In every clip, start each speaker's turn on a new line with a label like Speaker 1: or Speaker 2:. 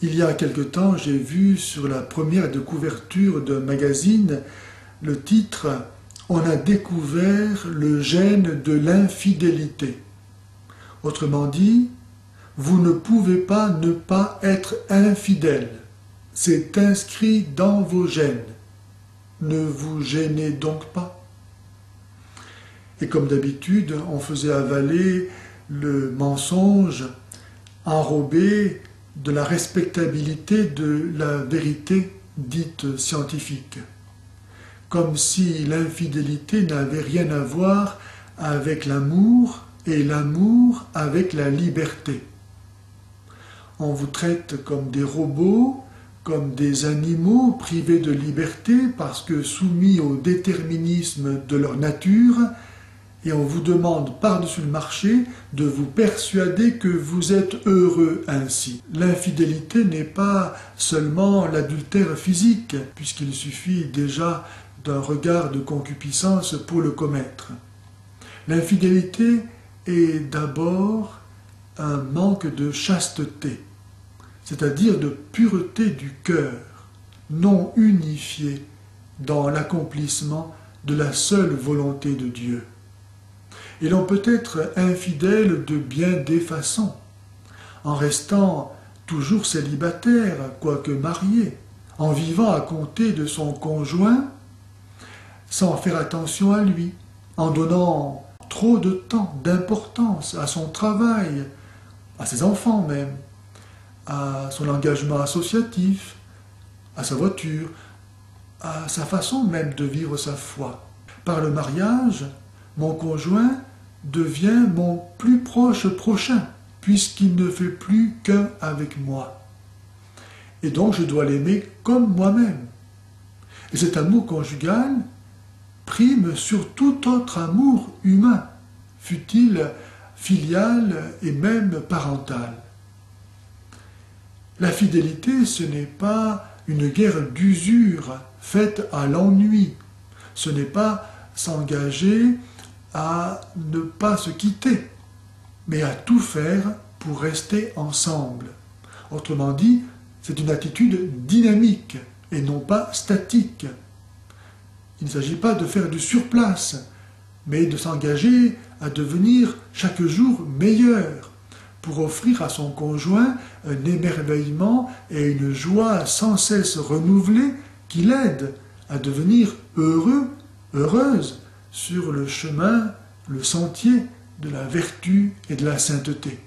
Speaker 1: Il y a quelque temps, j'ai vu sur la première de couverture d'un magazine le titre « On a découvert le gène de l'infidélité ». Autrement dit, vous ne pouvez pas ne pas être infidèle. C'est inscrit dans vos gènes. Ne vous gênez donc pas. Et comme d'habitude, on faisait avaler le mensonge enrobé de la respectabilité de la vérité dite scientifique. Comme si l'infidélité n'avait rien à voir avec l'amour et l'amour avec la liberté. On vous traite comme des robots, comme des animaux privés de liberté parce que soumis au déterminisme de leur nature, et on vous demande par-dessus le marché de vous persuader que vous êtes heureux ainsi. L'infidélité n'est pas seulement l'adultère physique, puisqu'il suffit déjà d'un regard de concupiscence pour le commettre. L'infidélité est d'abord un manque de chasteté, c'est-à-dire de pureté du cœur, non unifié dans l'accomplissement de la seule volonté de Dieu. Et l'on peut être infidèle de bien des façons, en restant toujours célibataire, quoique marié, en vivant à côté de son conjoint, sans faire attention à lui, en donnant trop de temps, d'importance à son travail, à ses enfants même, à son engagement associatif, à sa voiture, à sa façon même de vivre sa foi. Par le mariage, mon conjoint devient mon plus proche prochain, puisqu'il ne fait plus qu'un avec moi. Et donc je dois l'aimer comme moi-même. Et cet amour conjugal prime sur tout autre amour humain, fût-il filial et même parental. La fidélité, ce n'est pas une guerre d'usure faite à l'ennui. Ce n'est pas s'engager à ne pas se quitter, mais à tout faire pour rester ensemble. Autrement dit, c'est une attitude dynamique et non pas statique. Il ne s'agit pas de faire du surplace, mais de s'engager à devenir chaque jour meilleur, pour offrir à son conjoint un émerveillement et une joie sans cesse renouvelée qui l'aide à devenir heureux, heureuse, sur le chemin, le sentier de la vertu et de la sainteté.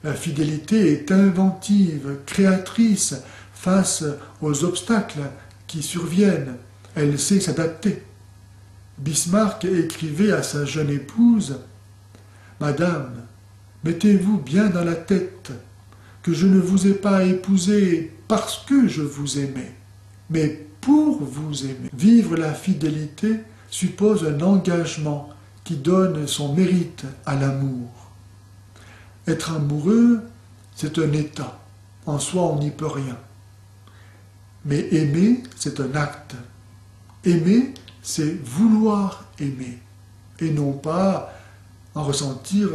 Speaker 1: La fidélité est inventive, créatrice face aux obstacles qui surviennent. Elle sait s'adapter. Bismarck écrivait à sa jeune épouse « Madame, mettez-vous bien dans la tête que je ne vous ai pas épousée parce que je vous aimais, mais pour vous aimer. Vivre la fidélité suppose un engagement qui donne son mérite à l'amour. Être amoureux, c'est un état. En soi, on n'y peut rien. Mais aimer, c'est un acte. Aimer, c'est vouloir aimer, et non pas en ressentir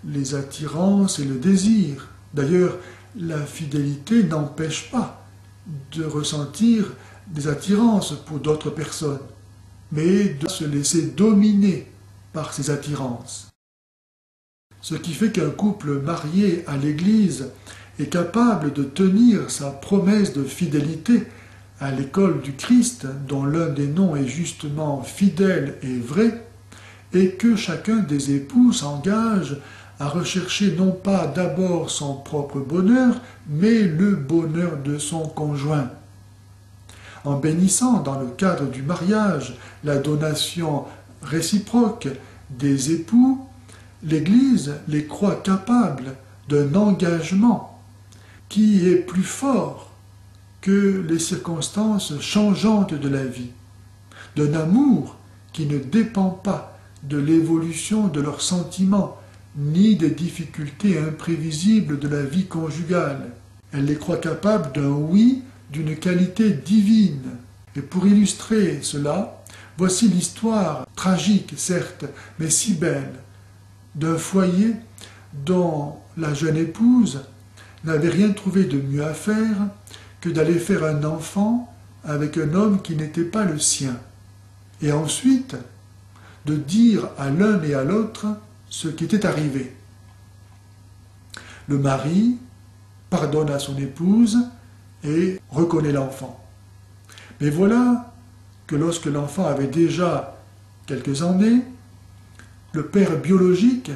Speaker 1: les attirances et le désir. D'ailleurs, la fidélité n'empêche pas de ressentir des attirances pour d'autres personnes, mais de se laisser dominer par ces attirances. Ce qui fait qu'un couple marié à l'Église est capable de tenir sa promesse de fidélité à l'école du Christ, dont l'un des noms est justement fidèle et vrai, et que chacun des époux s'engage à rechercher non pas d'abord son propre bonheur, mais le bonheur de son conjoint. En bénissant dans le cadre du mariage la donation réciproque des époux, l'Église les croit capables d'un engagement qui est plus fort que les circonstances changeantes de la vie, d'un amour qui ne dépend pas de l'évolution de leurs sentiments, ni des difficultés imprévisibles de la vie conjugale. Elle les croit capables d'un oui d'une qualité divine. Et pour illustrer cela, voici l'histoire, tragique certes, mais si belle, d'un foyer dont la jeune épouse n'avait rien trouvé de mieux à faire que d'aller faire un enfant avec un homme qui n'était pas le sien, et ensuite de dire à l'un et à l'autre ce qui était arrivé. Le mari pardonne à son épouse et reconnaît l'enfant. Mais voilà que lorsque l'enfant avait déjà quelques années, le père biologique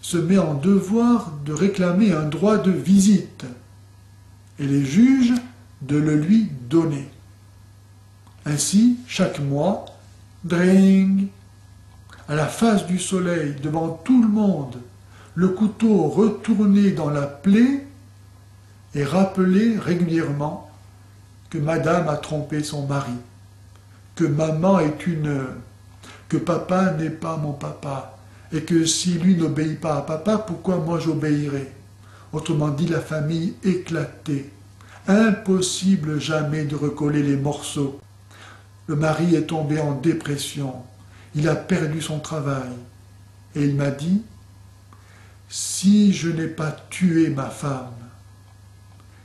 Speaker 1: se met en devoir de réclamer un droit de visite et les juges de le lui donner. Ainsi, chaque mois, dring, à la face du soleil, devant tout le monde, le couteau retourné dans la plaie et rappelé régulièrement que madame a trompé son mari, que maman est que papa n'est pas mon papa, et que si lui n'obéit pas à papa, pourquoi moi j'obéirai? Autrement dit, la famille éclatée. Impossible jamais de recoller les morceaux. Le mari est tombé en dépression, il a perdu son travail, et il m'a dit, si je n'ai pas tué ma femme,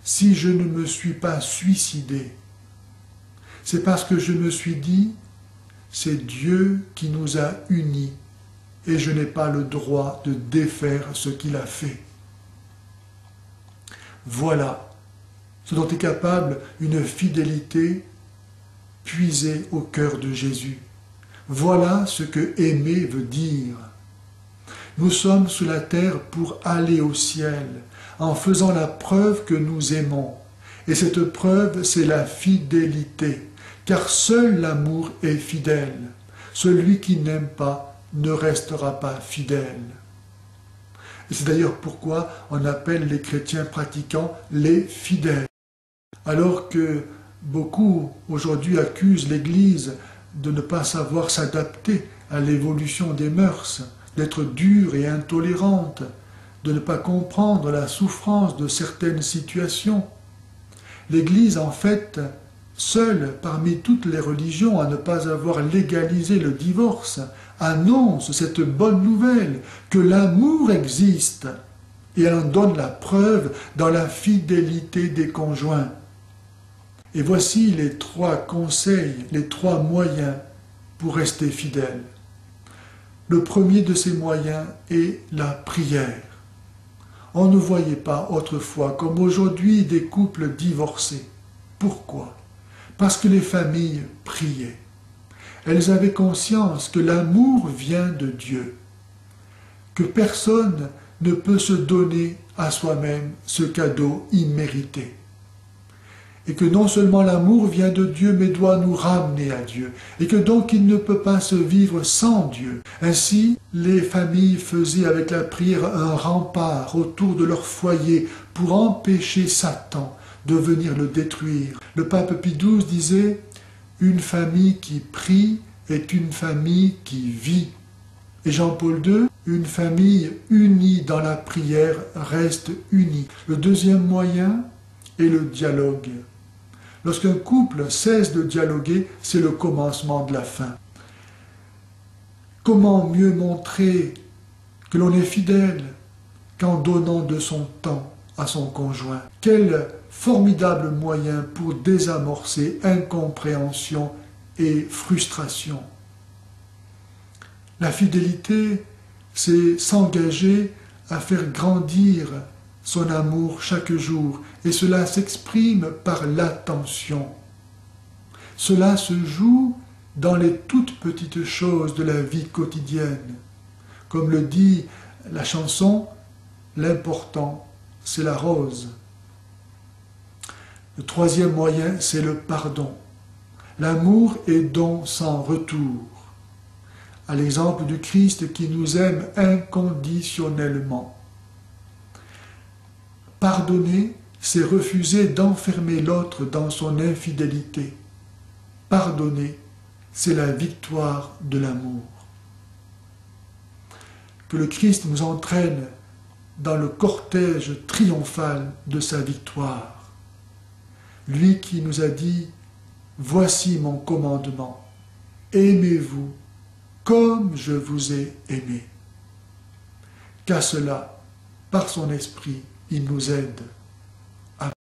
Speaker 1: si je ne me suis pas suicidé, c'est parce que je me suis dit, c'est Dieu qui nous a unis et je n'ai pas le droit de défaire ce qu'il a fait. Voilà ce dont est capable une fidélité puisée au cœur de Jésus. Voilà ce que aimer veut dire. Nous sommes sur la terre pour aller au ciel, en faisant la preuve que nous aimons. Et cette preuve, c'est la fidélité, car seul l'amour est fidèle. Celui qui n'aime pas ne restera pas fidèle. Et c'est d'ailleurs pourquoi on appelle les chrétiens pratiquants les fidèles. Alors que beaucoup aujourd'hui accusent l'Église de ne pas savoir s'adapter à l'évolution des mœurs, d'être dure et intolérante, de ne pas comprendre la souffrance de certaines situations. L'Église, en fait, seule parmi toutes les religions à ne pas avoir légalisé le divorce, annonce cette bonne nouvelle, que l'amour existe, et elle en donne la preuve dans la fidélité des conjoints. Et voici les 3 conseils, les 3 moyens pour rester fidèle. Le premier de ces moyens est la prière. On ne voyait pas autrefois, comme aujourd'hui, des couples divorcés. Pourquoi? Parce que les familles priaient. Elles avaient conscience que l'amour vient de Dieu, que personne ne peut se donner à soi-même ce cadeau immérité. Et que non seulement l'amour vient de Dieu, mais doit nous ramener à Dieu, et que donc il ne peut pas se vivre sans Dieu. Ainsi, les familles faisaient avec la prière un rempart autour de leur foyer pour empêcher Satan de venir le détruire. Le pape Pie XII disait « Une famille qui prie est une famille qui vit ». Et Jean-Paul II, une famille unie dans la prière reste unie. Le deuxième moyen est le dialogue. Lorsqu'un couple cesse de dialoguer, c'est le commencement de la fin. Comment mieux montrer que l'on est fidèle qu'en donnant de son temps à son conjoint? Quel formidable moyen pour désamorcer incompréhension et frustration. La fidélité, c'est s'engager à faire grandir son amour chaque jour, et cela s'exprime par l'attention. Cela se joue dans les toutes petites choses de la vie quotidienne. Comme le dit la chanson, l'important, c'est la rose. Le troisième moyen, c'est le pardon. L'amour est don sans retour, à l'exemple du Christ qui nous aime inconditionnellement. Pardonner, c'est refuser d'enfermer l'autre dans son infidélité. Pardonner, c'est la victoire de l'amour. Que le Christ nous entraîne dans le cortège triomphal de sa victoire. Lui qui nous a dit « Voici mon commandement, aimez-vous comme je vous ai aimé. » Qu'à cela, par son esprit, il nous aide.